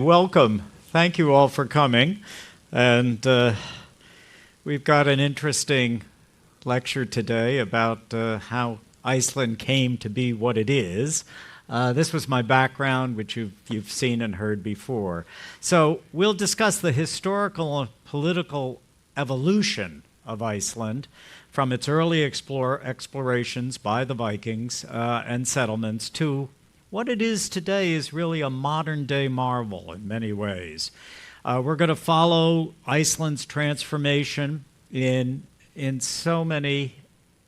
Welcome. Thank you all for coming. And we've got an interesting lecture today about how Iceland came to be what it is. This was my background, which you've seen and heard before. So we'll discuss the historical and political evolution of Iceland from its early explorations by the Vikings and settlements to what it is today is really a modern-day marvel in many ways. We're going to follow Iceland's transformation in so many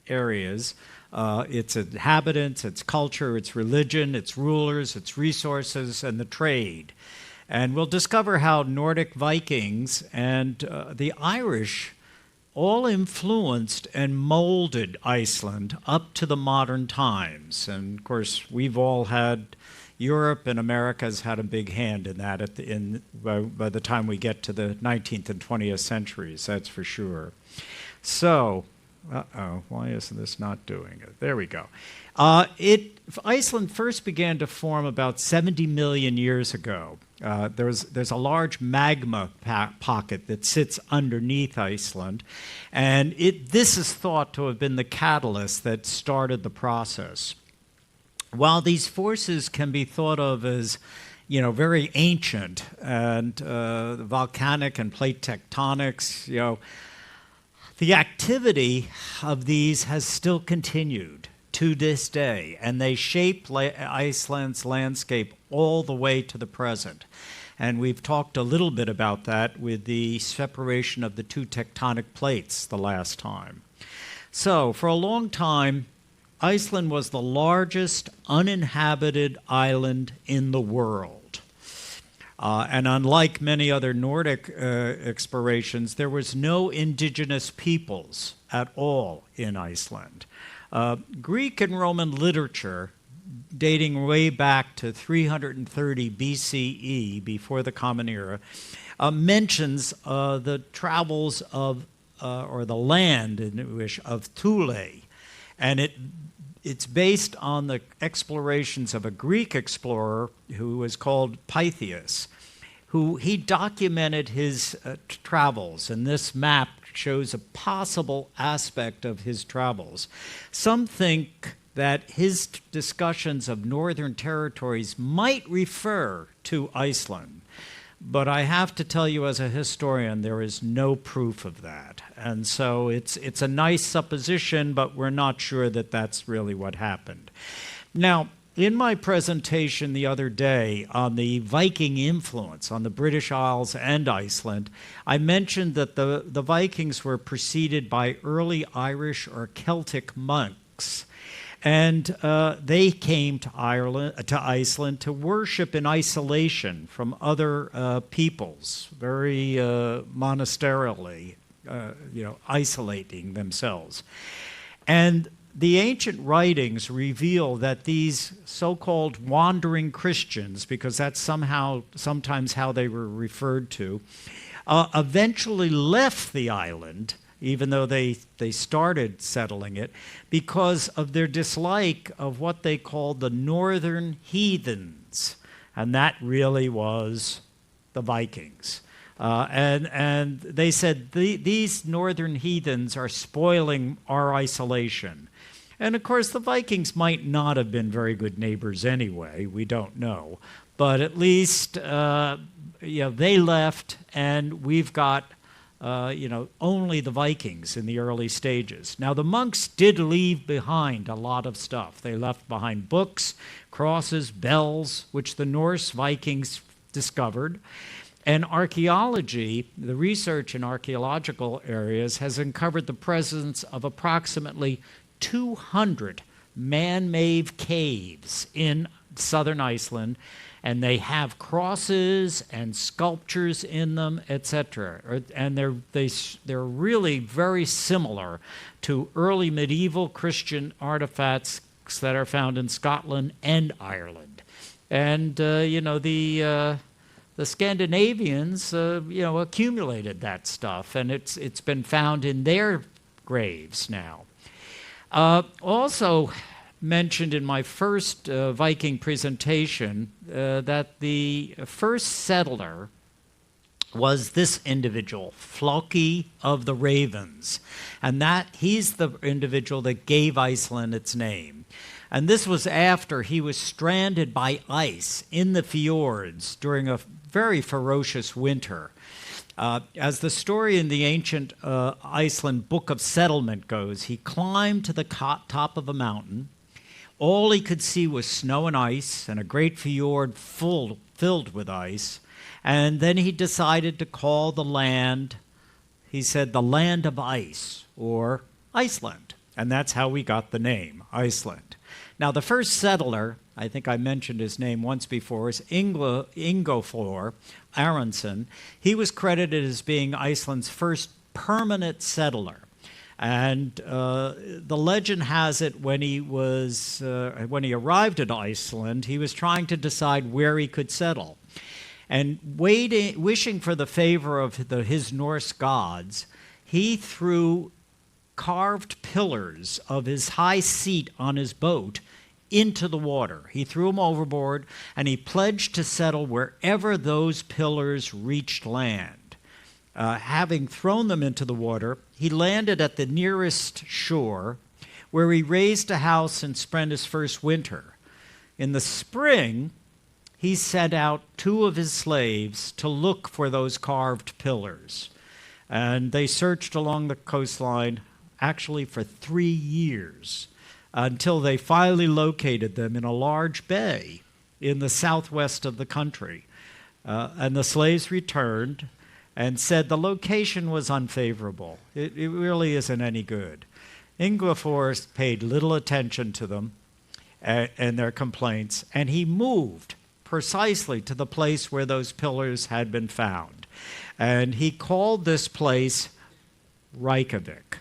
areas. Its inhabitants, its culture, its religion, its rulers, its resources, and the trade. And we'll discover how Nordic Vikings and the Irish all influenced and molded Iceland up to the modern times. And of course, we've all had, Europe and America has had a big hand in that by the time we get to the 19th and 20th centuries, that's for sure. So, why isn't this not doing it? There we go. Iceland first began to form about 70 million years ago. There's a large magma pocket that sits underneath Iceland, and this is thought to have been the catalyst that started the process. While these forces can be thought of as, very ancient and volcanic and plate tectonics, the activity of these has still continued to this day, and they shape Iceland's landscape all the way to the present. And we've talked a little bit about that with the separation of the two tectonic plates the last time. So, for a long time, Iceland was the largest uninhabited island in the world. And unlike many other Nordic explorations, there was no indigenous peoples at all in Iceland. Greek and Roman literature, dating way back to 330 BCE, before the Common Era, mentions the travels of, or the land of Thule. And it's based on the explorations of a Greek explorer who was called Pytheas, he documented his travels, and this map shows a possible aspect of his travels. Some think that his discussions of northern territories might refer to Iceland, but I have to tell you as a historian, there is no proof of that. And so it's a nice supposition, but we're not sure that that's really what happened. Now, in my presentation the other day on the Viking influence on the British Isles and Iceland, I mentioned that the Vikings were preceded by early Irish or Celtic monks. And they came to Iceland to worship in isolation from other peoples, very monasterially, isolating themselves. And the ancient writings reveal that these so-called wandering Christians, because that's sometimes how they were referred to, eventually left the island, even though they started settling it, because of their dislike of what they called the northern heathens. And that really was the Vikings. And they said, these northern heathens are spoiling our isolation. And of course, the Vikings might not have been very good neighbors anyway. We don't know. But at least, they left, and we've got only the Vikings in the early stages. Now, the monks did leave behind a lot of stuff. They left behind books, crosses, bells, which the Norse Vikings discovered. And archaeology, the research in archaeological areas, has uncovered the presence of approximately 200 man-made caves in southern Iceland, and they have crosses and sculptures in them, etc. And they're really very similar to early medieval Christian artifacts that are found in Scotland and Ireland. And the Scandinavians accumulated that stuff, and it's been found in their graves now. Also, mentioned in my first Viking presentation that the first settler was this individual, Floki of the Ravens. And he's the individual that gave Iceland its name. And this was after he was stranded by ice in the fjords during a very ferocious winter. As the story in the ancient Iceland Book of Settlement goes, he climbed to the top of a mountain. All he could see was snow and ice and a great fjord filled with ice. And then he decided to call the land, he said, the land of ice, or Iceland. And that's how we got the name, Iceland. Now, the first settler, I think I mentioned his name once before, is Ingólfur Arason. He was credited as being Iceland's first permanent settler. And the legend has it when he arrived at Iceland, he was trying to decide where he could settle. And wishing for the favor of his Norse gods, he threw carved pillars of his high seat on his boat into the water. He threw them overboard, and he pledged to settle wherever those pillars reached land. Having thrown them into the water, he landed at the nearest shore, where he raised a house and spent his first winter. In the spring, he sent out 2 of his slaves to look for those carved pillars. And they searched along the coastline, actually for 3 years, until they finally located them in a large bay in the southwest of the country. And the slaves returned and said the location was unfavorable. It really isn't any good. Ingólfur paid little attention to them and their complaints, and he moved precisely to the place where those pillars had been found. And he called this place Reykjavik.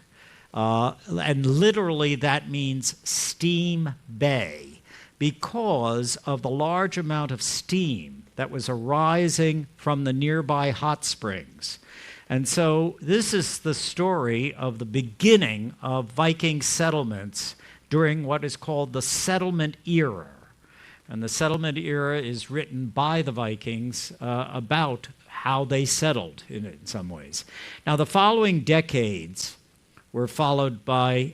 And literally that means steam bay, because of the large amount of steam that was arising from the nearby hot springs. And so this is the story of the beginning of Viking settlements during what is called the settlement era. And the settlement era is written by the Vikings about how they settled in some ways. Now, the following decades were followed by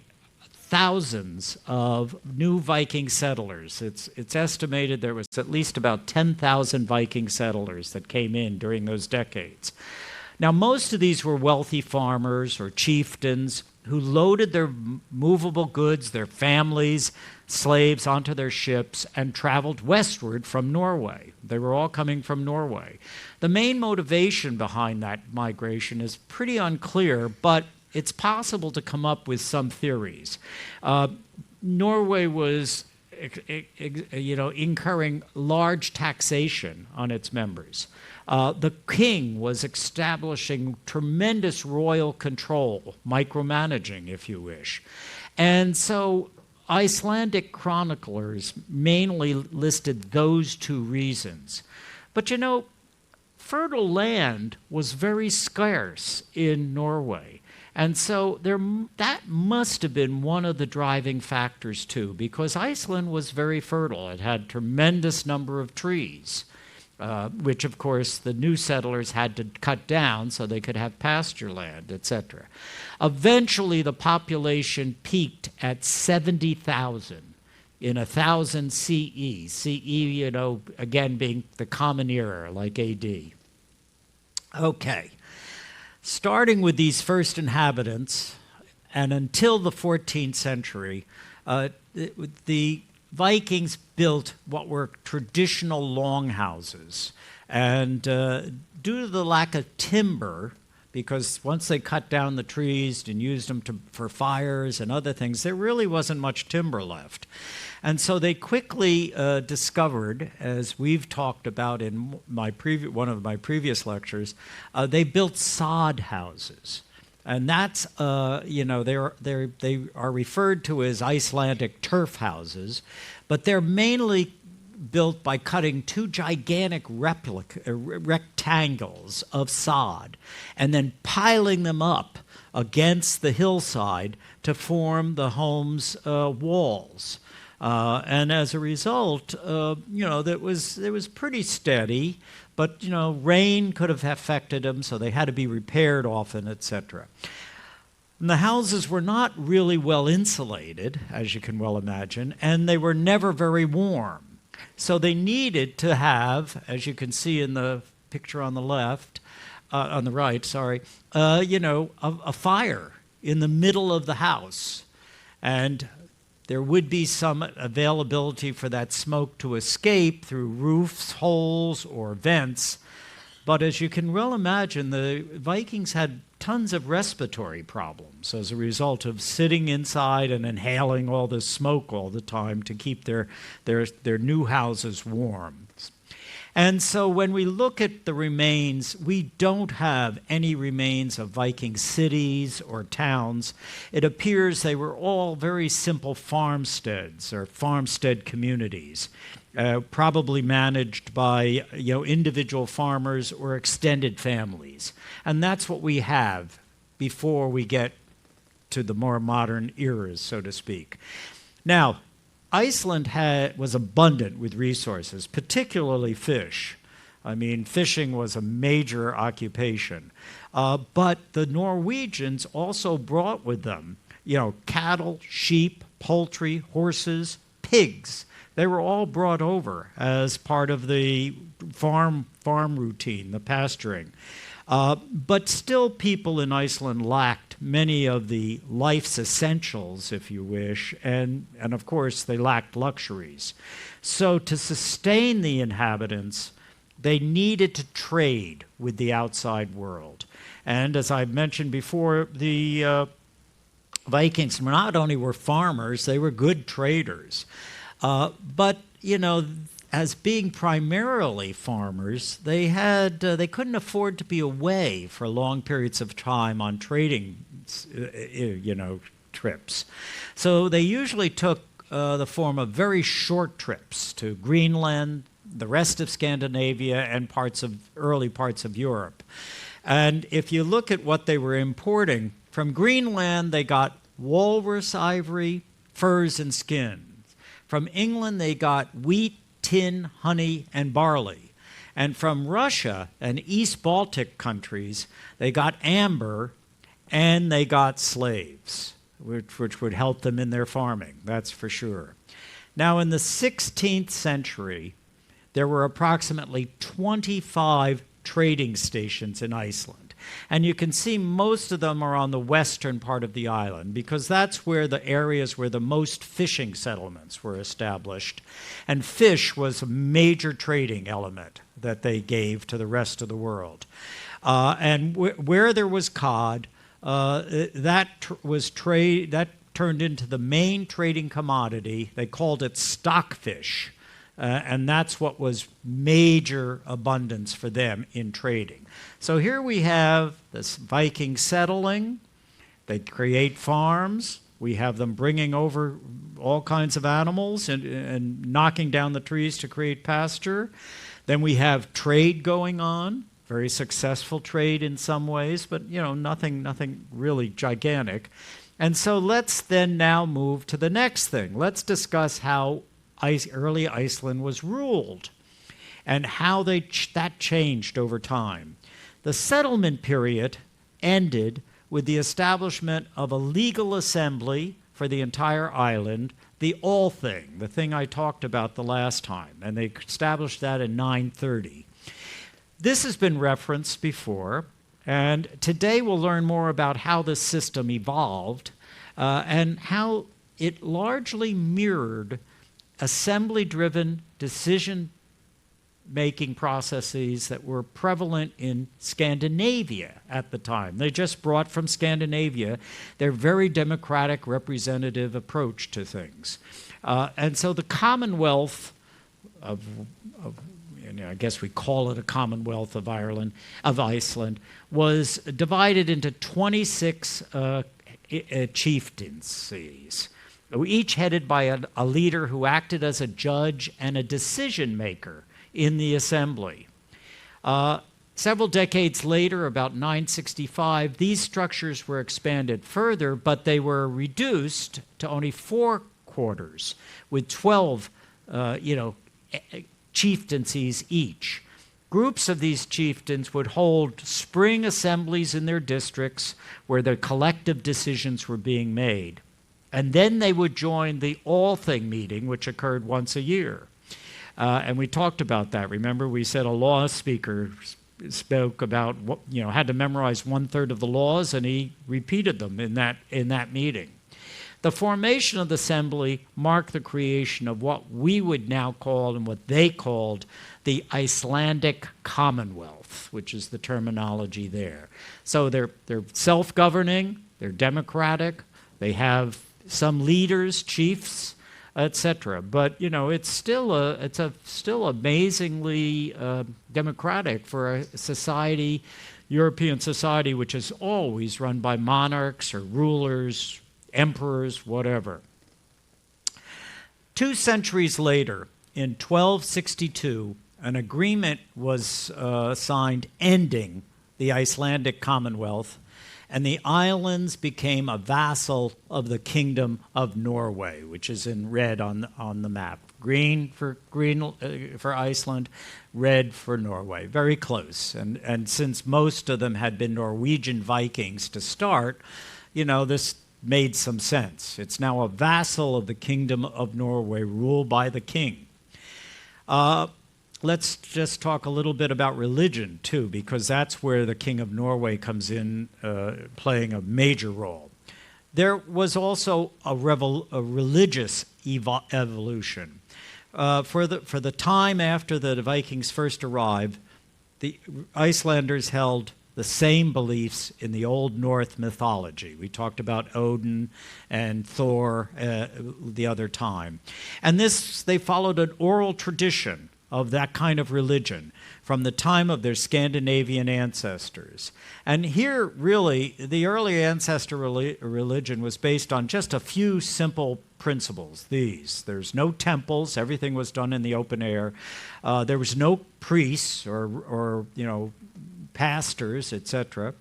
thousands of new Viking settlers. It's estimated there was at least about 10,000 Viking settlers that came in during those decades. Now, most of these were wealthy farmers or chieftains who loaded their movable goods, their families, slaves onto their ships and traveled westward from Norway. They were all coming from Norway. The main motivation behind that migration is pretty unclear, but it's possible to come up with some theories. Norway was incurring large taxation on its members. The king was establishing tremendous royal control, micromanaging, if you wish. And so Icelandic chroniclers mainly listed those 2 reasons. But fertile land was very scarce in Norway. And so that must have been one of the driving factors too, because Iceland was very fertile. It had a tremendous number of trees, which of course the new settlers had to cut down so they could have pasture land, etc. Eventually the population peaked at 70,000 in 1000 CE. CE, again being the Common Era, like AD. Okay. Starting with these first inhabitants, and until the 14th century, the Vikings built what were traditional longhouses. And due to the lack of timber, because once they cut down the trees and used them for fires and other things, there really wasn't much timber left. And so they quickly discovered, as we've talked about in one of my previous lectures, they built sod houses. And that's, they are referred to as Icelandic turf houses, but they're mainly built by cutting 2 gigantic rectangles of sod and then piling them up against the hillside to form the home's walls. And as a result, that it was pretty steady, but rain could have affected them, so they had to be repaired often, etc. And the houses were not really well insulated, as you can well imagine, and they were never very warm. So they needed to have, as you can see in the picture on the right, a fire in the middle of the house. And there would be some availability for that smoke to escape through roofs, holes, or vents. But as you can well imagine, the Vikings had tons of respiratory problems as a result of sitting inside and inhaling all this smoke all the time to keep their new houses warm. And so when we look at the remains, we don't have any remains of Viking cities or towns. It appears they were all very simple farmsteads or farmstead communities, probably managed by individual farmers or extended families. And that's what we have before we get to the more modern eras, so to speak. Now, Iceland was abundant with resources, particularly fish. I mean, fishing was a major occupation. But the Norwegians also brought with them, cattle, sheep, poultry, horses, pigs. They were all brought over as part of the farm routine, the pasturing. But still, people in Iceland lacked many of the life's essentials, if you wish, and of course, they lacked luxuries. So to sustain the inhabitants, they needed to trade with the outside world. And as I mentioned before, the Vikings not only were farmers, they were good traders. But, as being primarily farmers, they couldn't afford to be away for long periods of time on trading, trips. So they usually took the form of very short trips to Greenland, the rest of Scandinavia, and early parts of Europe. And if you look at what they were importing, from Greenland they got walrus ivory, furs, and skins. From England they got wheat, tin, honey, and barley. And from Russia and East Baltic countries, they got amber and they got slaves, which would help them in their farming, that's for sure. Now, in the 16th century, there were approximately 25 trading stations in Iceland. And you can see most of them are on the western part of the island because that's where the areas where the most fishing settlements were established. And fish was a major trading element that they gave to the rest of the world. And where there was cod, that turned into the main trading commodity. They called it stockfish. And that's what was major abundance for them in trading. So here we have this Viking settling. They create farms. We have them bringing over all kinds of animals and knocking down the trees to create pasture. Then we have trade going on, very successful trade in some ways, but nothing really gigantic. And so let's then now move to the next thing. Let's discuss how early Iceland was ruled and how that changed over time. The settlement period ended with the establishment of a legal assembly for the entire island, the Althing, the thing I talked about the last time, and they established that in 930. This has been referenced before, and today we'll learn more about how this system evolved and how it largely mirrored assembly-driven decision-making processes that were prevalent in Scandinavia at the time. They just brought from Scandinavia their very democratic representative approach to things. And so the Commonwealth of I guess we call it a Commonwealth of Iceland, was divided into 26 chieftaincies, each headed by a leader who acted as a judge and a decision maker in the assembly. Several decades later, about 965, these structures were expanded further, but they were reduced to only 4 quarters with 12, chieftaincies each. Groups of these chieftains would hold spring assemblies in their districts where their collective decisions were being made. And then they would join the All-Thing meeting, which occurred once a year. And we talked about that. Remember, we said a law speaker spoke about, had to memorize 1/3 of the laws, and he repeated them in that meeting. The formation of the assembly marked the creation of what we would now call, and what they called, the Icelandic Commonwealth, which is the terminology there. So they're self-governing, they're democratic, they have some leaders, chiefs, etc. But it's still amazingly democratic for a society, European society, which is always run by monarchs or rulers, emperors, whatever. 2 centuries later, in 1262, an agreement was signed ending the Icelandic Commonwealth, and the islands became a vassal of the Kingdom of Norway, which is in red on the map. Green for Iceland, red for Norway. Very close. And since most of them had been Norwegian Vikings to start, this made some sense. It's now a vassal of the Kingdom of Norway, ruled by the king. Let's just talk a little bit about religion, too, because that's where the King of Norway comes in, playing a major role. There was also a religious evolution. For the time after the Vikings first arrived, the Icelanders held the same beliefs in the Old Norse mythology. We talked about Odin and Thor the other time. And they followed an oral tradition of that kind of religion from the time of their Scandinavian ancestors. And here, really, the early ancestor religion was based on just a few simple principles. There's no temples, everything was done in the open air. There was no priests or pastors, etc.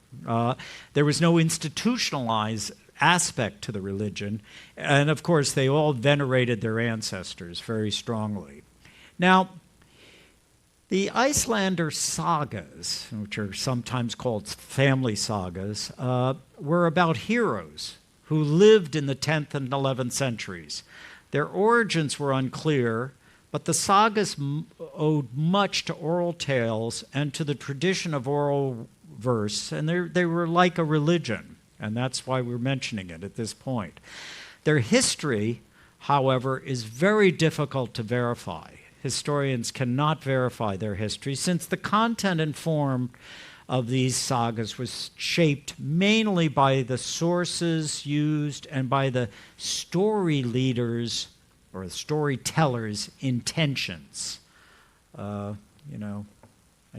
There was no institutionalized aspect to the religion. And of course, they all venerated their ancestors very strongly. Now, the Icelander sagas, which are sometimes called family sagas, were about heroes who lived in the 10th and 11th centuries. Their origins were unclear, but the sagas owed much to oral tales and to the tradition of oral verse, and they were like a religion, and that's why we're mentioning it at this point. Their history, however, is very difficult to verify. Historians cannot verify their history, since the content and form of these sagas was shaped mainly by the sources used and by the story leaders or storytellers' intentions. I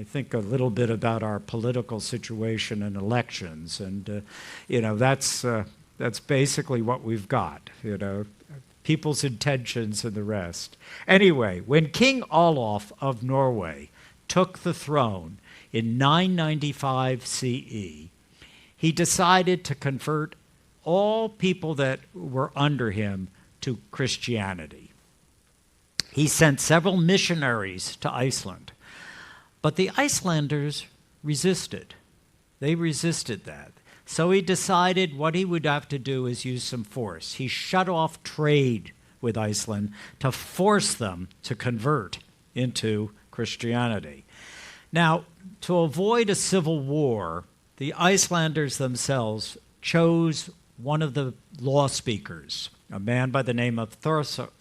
think a little bit about our political situation and elections, and that's basically what we've got. People's intentions and the rest. Anyway, when King Olaf of Norway took the throne in 995 CE, he decided to convert all people that were under him to Christianity. He sent several missionaries to Iceland, but the Icelanders resisted. They resisted that. So he decided what he would have to do is use some force. He shut off trade with Iceland to force them to convert into Christianity. Now, to avoid a civil war, the Icelanders themselves chose one of the law speakers, a man by the name of Thorkelsson.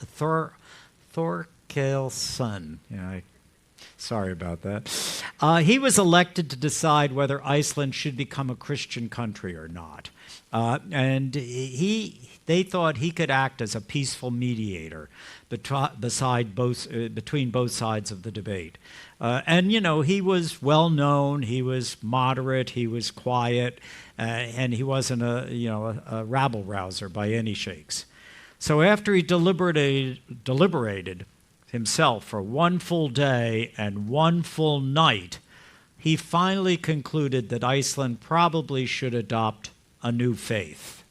Sorry about that. He was elected to decide whether Iceland should become a Christian country or not. And they thought he could act as a peaceful mediator between both sides of the debate. And he was well known, he was moderate, he was quiet, and he wasn't a rabble rouser by any shakes. So after he deliberated himself for one full day and one full night, he finally concluded that Iceland probably should adopt a new faith,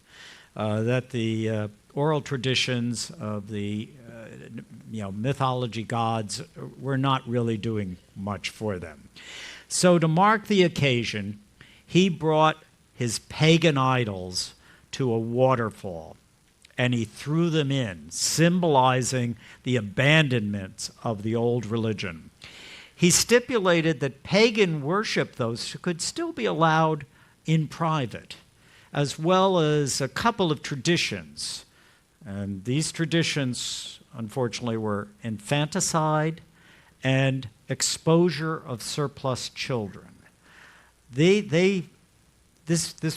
that the oral traditions of the mythology gods were not really doing much for them. So to mark the occasion, he brought his pagan idols to a waterfall, and he threw them in, symbolizing the abandonment of the old religion. He stipulated that pagan worship, though, could still be allowed in private, as well as a couple of traditions. And these traditions, unfortunately, were infanticide and exposure of surplus children. This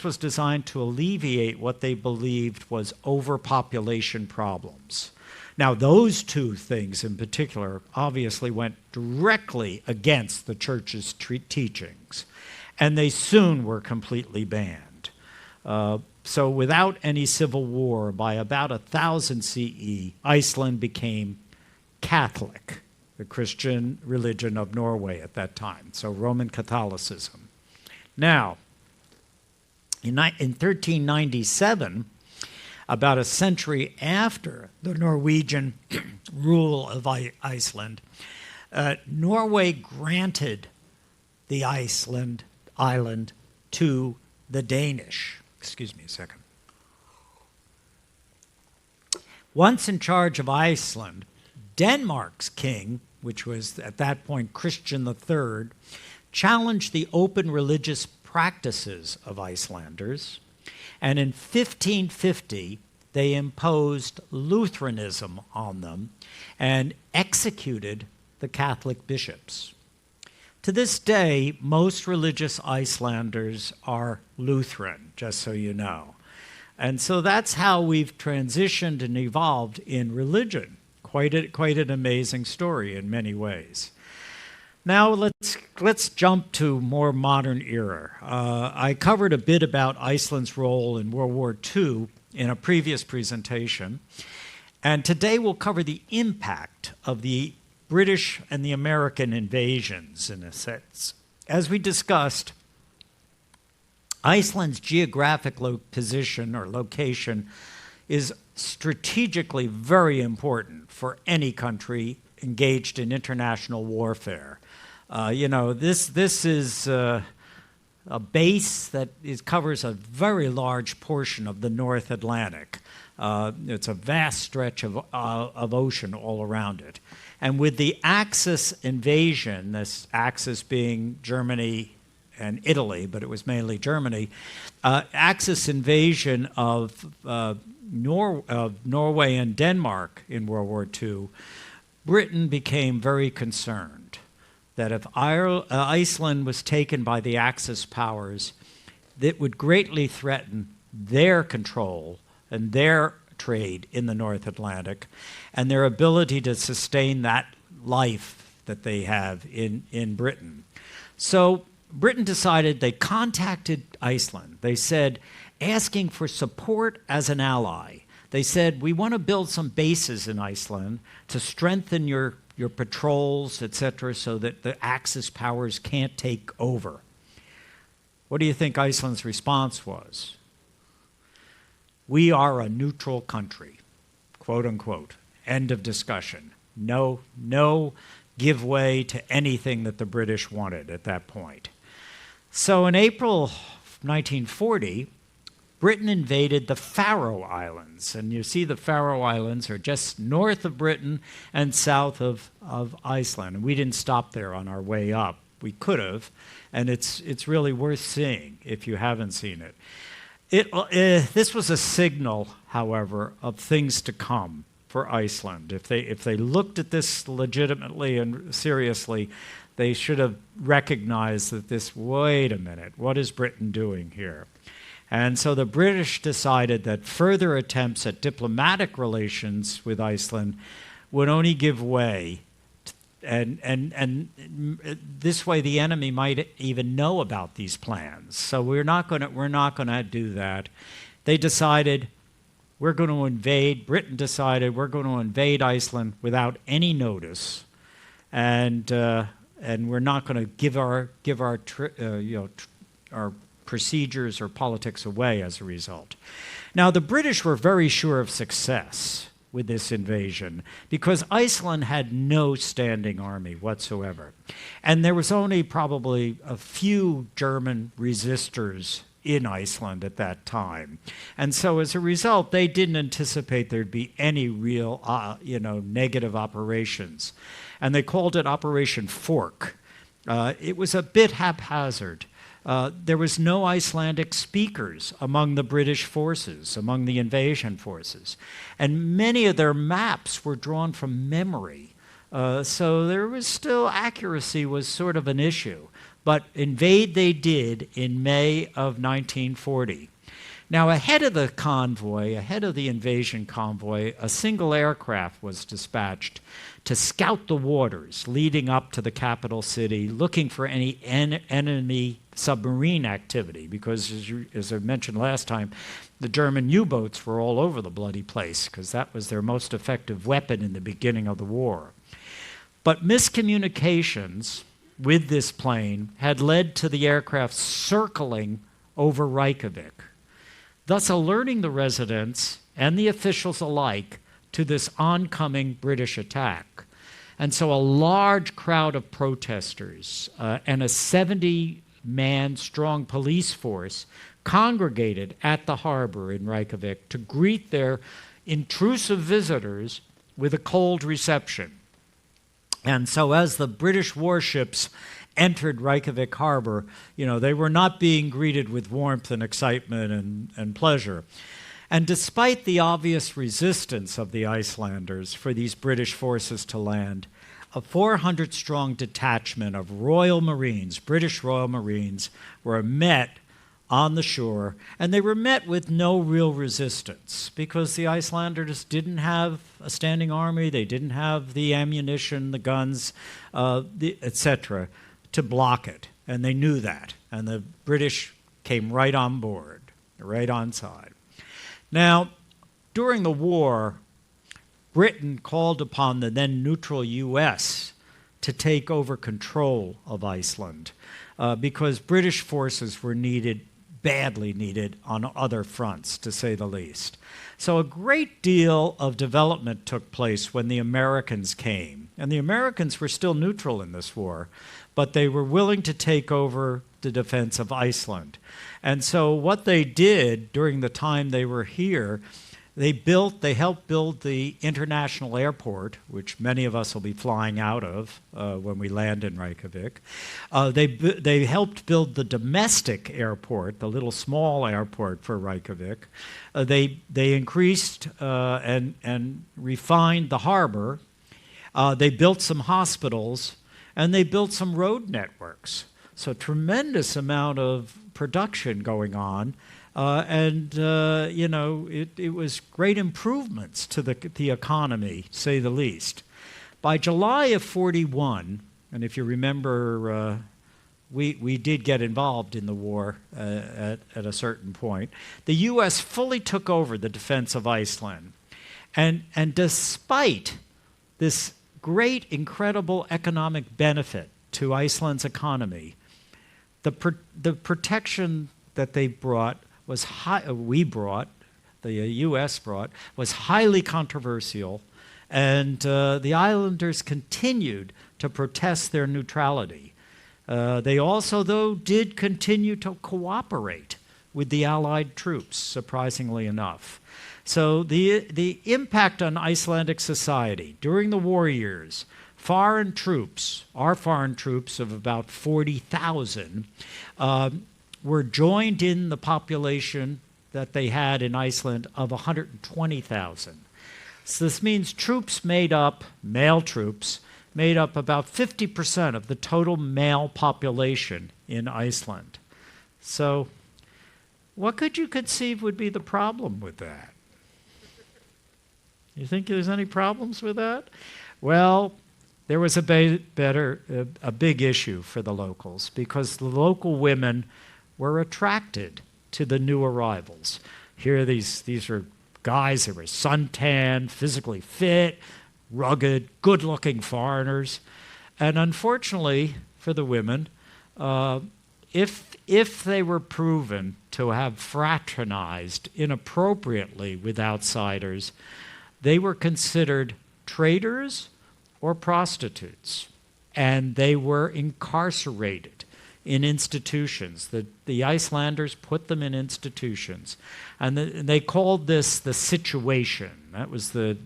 was designed to alleviate what they believed was overpopulation problems. Now, those two things in particular obviously went directly against the church's teachings, and they soon were completely banned. So without any civil war, by about 1000 CE, Iceland became Catholic, the Christian religion of Norway at that time, so Roman Catholicism. Now, in 1397, about a century after the Norwegian rule of Iceland, Norway granted the island to the Danish. Excuse me a second. Once in charge of Iceland, Denmark's king, which was at that point Christian III, challenged the open religious practices of Icelanders, and in 1550 they imposed Lutheranism on them and executed the Catholic bishops. To this day, most religious Icelanders are Lutheran, just so you know. And so that's how we've transitioned and evolved in religion. Quite an amazing story in many ways. Now let's jump to more modern era. I covered a bit about Iceland's role in World War II in a previous presentation, and today we'll cover the impact of the British and the American invasions, in a sense. As we discussed, Iceland's geographic position or location is strategically very important for any country engaged in international warfare. This is a base that covers a very large portion of the North Atlantic. It's a vast stretch of ocean all around it. And with the Axis invasion, this Axis being Germany and Italy, but it was mainly Germany, Axis invasion of Norway and Denmark in World War II, Britain became very concerned that if Iceland was taken by the Axis powers, that would greatly threaten their control and their trade in the North Atlantic and their ability to sustain that life that they have in Britain. So Britain decided, they contacted Iceland. They said, asking for support as an ally. They said, we want to build some bases in Iceland to strengthen your patrols, etc., so that the Axis powers can't take over. What do you think Iceland's response was? We are a neutral country, quote unquote. End of discussion. No give way to anything that the British wanted at that point. So in April 1940, Britain invaded the Faroe Islands. And you see the Faroe Islands are just north of Britain and south of Iceland. And we didn't stop there on our way up. We could have, and it's really worth seeing if you haven't seen it. This was a signal, however, of things to come for Iceland. If they looked at this legitimately and seriously, they should have recognized that wait a minute, what is Britain doing here? And so the British decided that further attempts at diplomatic relations with Iceland would only give way, and this way the enemy might even know about these plans. So we're not going to do that. They decided we're going to invade. Britain decided we're going to invade Iceland without any notice, and we're not going to give our procedures or politics away as a result. Now, the British were very sure of success with this invasion because Iceland had no standing army whatsoever. And there was only probably a few German resistors in Iceland at that time. And so as a result, they didn't anticipate there'd be any real, negative operations. And they called it Operation Fork. It was a bit haphazard. There was no Icelandic speakers among the British forces, among the invasion forces. And many of their maps were drawn from memory. So there was still, accuracy was sort of an issue. But invade they did in May of 1940. Now, ahead of the convoy, ahead of the invasion convoy, a single aircraft was dispatched to scout the waters leading up to the capital city, looking for any enemy submarine activity, because as I mentioned last time, the German U-boats were all over the bloody place, because that was their most effective weapon in the beginning of the war. But miscommunications with this plane had led to the aircraft circling over Reykjavik, thus alerting the residents and the officials alike to this oncoming British attack. And so a large crowd of protesters and a 70-man strong police force congregated at the harbor in Reykjavik to greet their intrusive visitors with a cold reception. And so as the British warships entered Reykjavik harbor, they were not being greeted with warmth and excitement and pleasure. And despite the obvious resistance of the Icelanders for these British forces to land, a 400-strong detachment of Royal Marines, British Royal Marines, were met on the shore, and they were met with no real resistance because the Icelanders didn't have a standing army, they didn't have the ammunition, the guns, etc., to block it, and they knew that, and the British came right on board, right on side. Now, during the war, Britain called upon the then neutral U.S. to take over control of Iceland because British forces were badly needed on other fronts, to say the least. So a great deal of development took place when the Americans came. And the Americans were still neutral in this war, but they were willing to take over the defense of Iceland. And so what they did during the time they were here, they helped build the international airport, which many of us will be flying out of when we land in Reykjavik. They helped build the domestic airport, the little small airport for Reykjavik. They increased and refined the harbor. They built some hospitals, and they built some road networks. So tremendous amount of production going on. It was great improvements to the economy, say the least. By July of 41, and if you remember, we did get involved in the war at a certain point, the U.S. fully took over the defense of Iceland. And despite this great, incredible economic benefit to Iceland's economy, the protection that they brought was the U.S. brought, was highly controversial, and the islanders continued to protest their neutrality. They also, though, did continue to cooperate with the Allied troops, surprisingly enough. So the impact on Icelandic society during the war years, our foreign troops of about 40,000, were joined in the population that they had in Iceland of 120,000. So this means male troops, made up about 50% of the total male population in Iceland. So what could you conceive would be the problem with that? You think there's any problems with that? Well, there was a big issue for the locals because the local women were attracted to the new arrivals. Here, these are guys that were suntan, physically fit, rugged, good-looking foreigners. And unfortunately for the women, if they were proven to have fraternized inappropriately with outsiders, they were considered traitors or prostitutes, and they were incarcerated in institutions. The Icelanders put them in institutions, and they called this the situation. That was the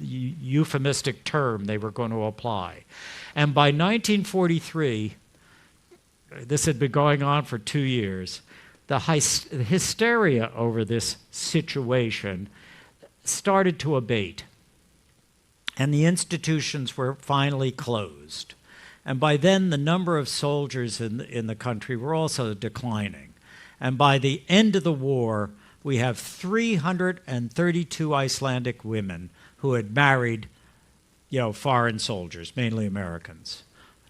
euphemistic term they were going to apply. And by 1943, this had been going on for 2 years, the hysteria over this situation started to abate, and the institutions were finally closed. And by then, the number of soldiers in the country were also declining. And by the end of the war, we have 332 Icelandic women who had married, foreign soldiers, mainly Americans,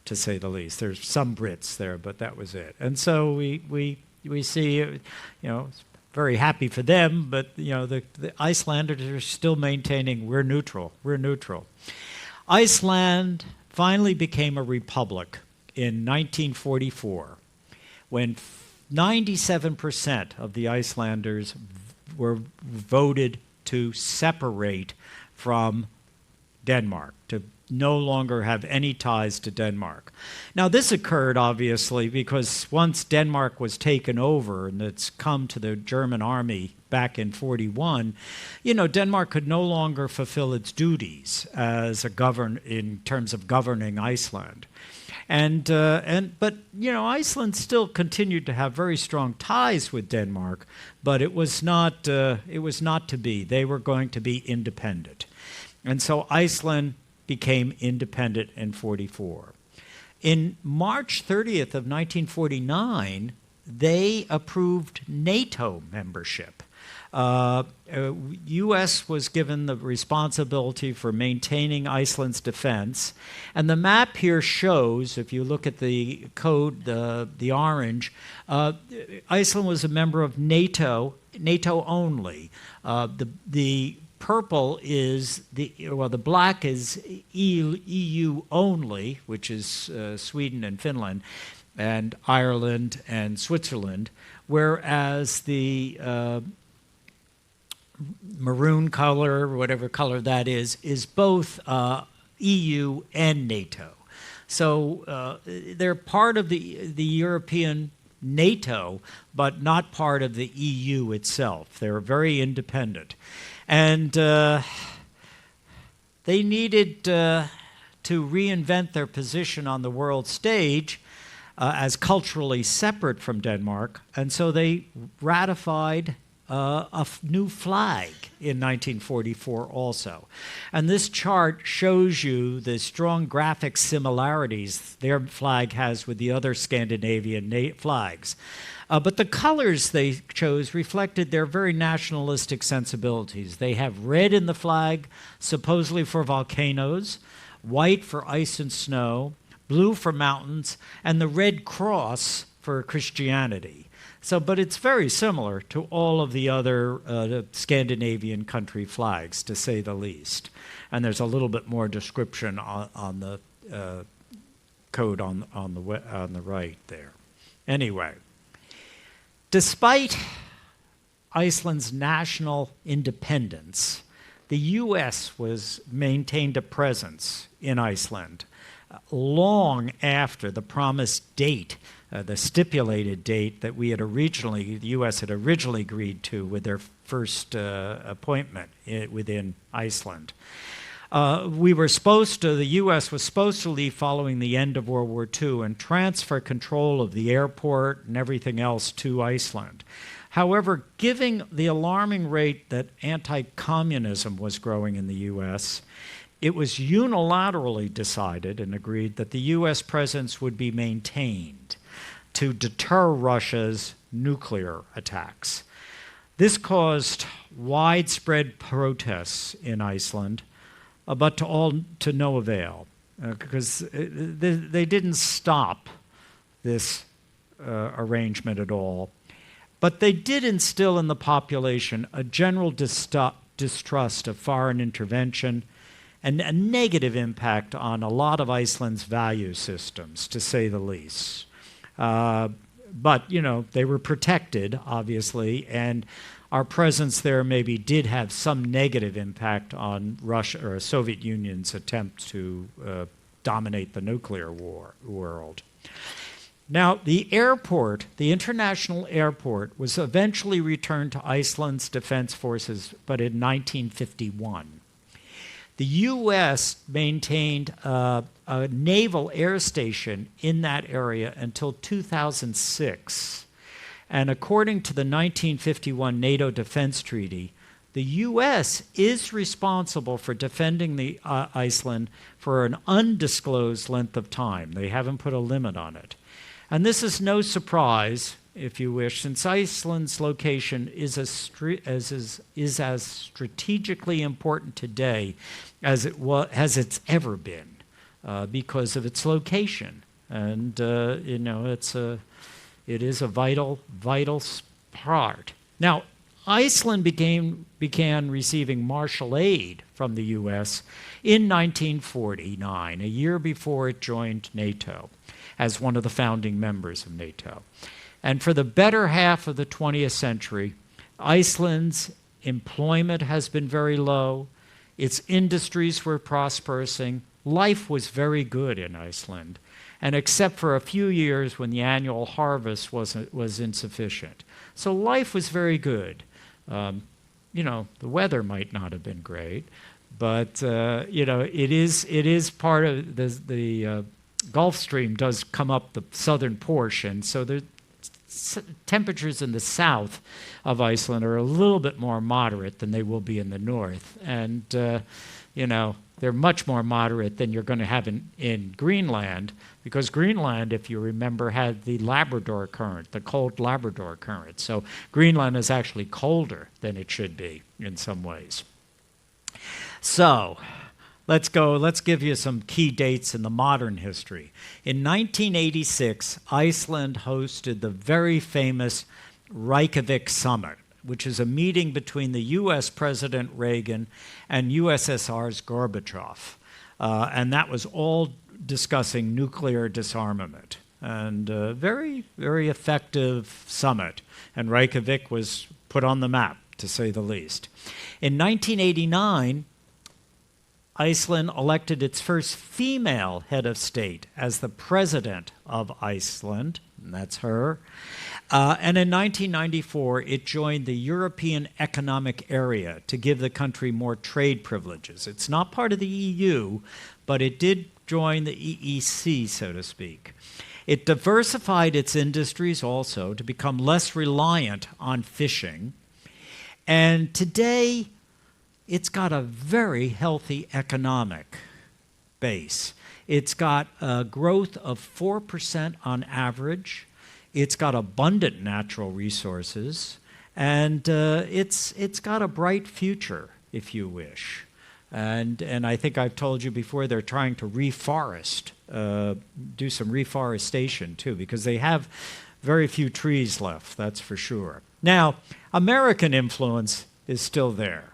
to say the least. There's some Brits there, but that was it. And so we see, very happy for them, but the Icelanders are still maintaining we're neutral. Iceland finally became a republic in 1944, when 97% of the Icelanders were voted to separate from Denmark, to no longer have any ties to Denmark. Now, this occurred, obviously, because once Denmark was taken over and it's come to the German army back in 41, Denmark could no longer fulfill its duties as in terms of governing Iceland. But Iceland still continued to have very strong ties with Denmark, but it was not to be. They were going to be independent. And so Iceland became independent in 44. In March 30th of 1949, they approved NATO membership. U.S. was given the responsibility for maintaining Iceland's defense. And the map here shows, if you look at the code, the orange, Iceland was a member of NATO only. The purple is the black is EU only, which is Sweden and Finland, and Ireland and Switzerland, whereas the maroon color, whatever color that is both EU and NATO. So they're part of the European NATO, but not part of the EU itself. They're very independent. And they needed to reinvent their position on the world stage as culturally separate from Denmark, and so they ratified a new flag in 1944 also. And this chart shows you the strong graphic similarities their flag has with the other Scandinavian flags. But the colors they chose reflected their very nationalistic sensibilities. They have red in the flag, supposedly for volcanoes, white for ice and snow, blue for mountains, and the red cross for Christianity. But it's very similar to all of the other Scandinavian country flags, to say the least. And there's a little bit more description on the code on the right there. Anyway, despite Iceland's national independence, the U.S. maintained a presence in Iceland long after the promised date, the stipulated date that the U.S. had originally agreed to with their first appointment within Iceland. The U.S. was supposed to leave following the end of World War II and transfer control of the airport and everything else to Iceland. However, given the alarming rate that anti-communism was growing in the U.S., it was unilaterally decided and agreed that the U.S. presence would be maintained to deter Russia's nuclear attacks. This caused widespread protests in Iceland, but to no avail, because they didn't stop this arrangement at all. But they did instill in the population a general distrust of foreign intervention and a negative impact on a lot of Iceland's value systems, to say the least. but, they were protected, obviously, and our presence there maybe did have some negative impact on Russia or Soviet Union's attempt to dominate the nuclear world. Now, the airport, the international airport, was eventually returned to Iceland's defense forces, but in 1951. The U.S. maintained a naval air station in that area until 2006. And according to the 1951 NATO Defense Treaty, the U.S. is responsible for defending the Iceland for an undisclosed length of time. They haven't put a limit on it. And this is no surprise, if you wish, since Iceland's location is as strategically important today as it's ever been because of its location. And, it is a vital part. Now, Iceland began receiving martial aid from the U.S. in 1949, a year before it joined NATO, as one of the founding members of NATO. And for the better half of the 20th century, Iceland's employment has been very low, its industries were prospering, life was very good in Iceland, and except for a few years when the annual harvest was insufficient. So life was very good. The weather might not have been great, but it is part of the Gulf Stream does come up the southern portion, so the temperatures in the south of Iceland are a little bit more moderate than they will be in the north, and they're much more moderate than you're going to have in Greenland, because Greenland, if you remember, had the Labrador Current, the cold Labrador Current. So Greenland is actually colder than it should be in some ways. So let's give you some key dates in the modern history. In 1986, Iceland hosted the very famous Reykjavik Summit, which is a meeting between the U.S. President Reagan and USSR's Gorbachev. And that was all discussing nuclear disarmament. And a very, very effective summit. And Reykjavik was put on the map, to say the least. In 1989, Iceland elected its first female head of state as the president of Iceland, and that's her. And in 1994, it joined the European Economic Area to give the country more trade privileges. It's not part of the EU, but it did join the EEC, so to speak. It diversified its industries also to become less reliant on fishing. And today, it's got a very healthy economic base. It's got a growth of 4% on average. It's got abundant natural resources, and it's got a bright future, if you wish. And I think I've told you before, they're trying to reforest, do some reforestation too, because they have very few trees left, that's for sure. Now, American influence is still there.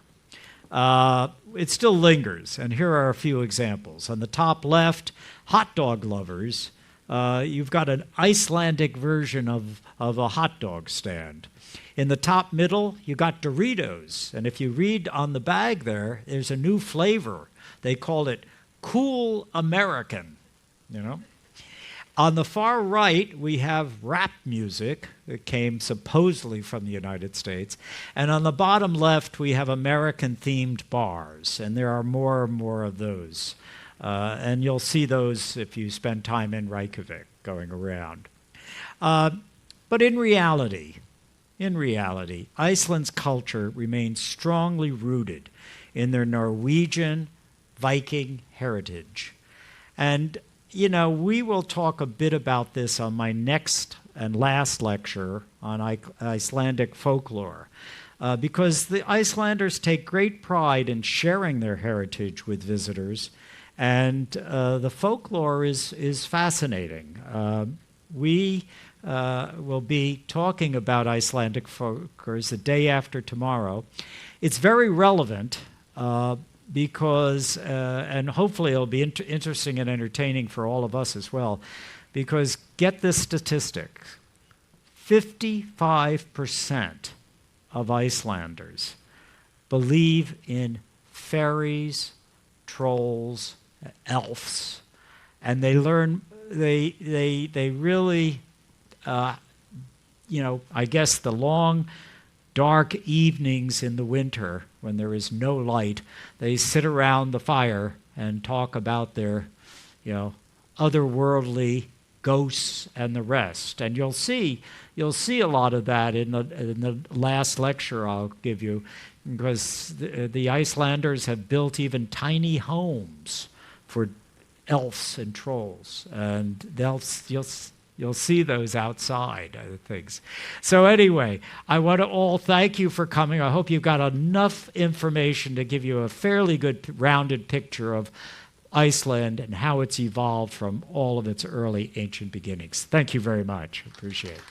It still lingers, and here are a few examples. On the top left, hot dog lovers. You've got an Icelandic version of a hot dog stand. In the top middle, you got Doritos. And if you read on the bag there's a new flavor. They called it Cool American, On the far right, we have rap music that came supposedly from the United States. And on the bottom left, we have American-themed bars. And there are more and more of those. And you'll see those if you spend time in Reykjavik going around. But in reality, Iceland's culture remains strongly rooted in their Norwegian Viking heritage. And, we will talk a bit about this on my next and last lecture on Icelandic folklore, because the Icelanders take great pride in sharing their heritage with visitors. And the folklore is fascinating. We will be talking about Icelandic folklore the day after tomorrow. It's very relevant because, and hopefully it'll be interesting and entertaining for all of us as well, because get this statistic. 55% of Icelanders believe in fairies, trolls, elves, and they learn. They really, I guess the long, dark evenings in the winter when there is no light, they sit around the fire and talk about their, otherworldly ghosts and the rest. And you'll see a lot of that in the last lecture I'll give you, because the Icelanders have built even tiny homes for elves and trolls, and you'll see those outside things. So anyway, I want to all thank you for coming. I hope you've got enough information to give you a fairly good rounded picture of Iceland and how it's evolved from all of its early ancient beginnings. Thank you very much. Appreciate it.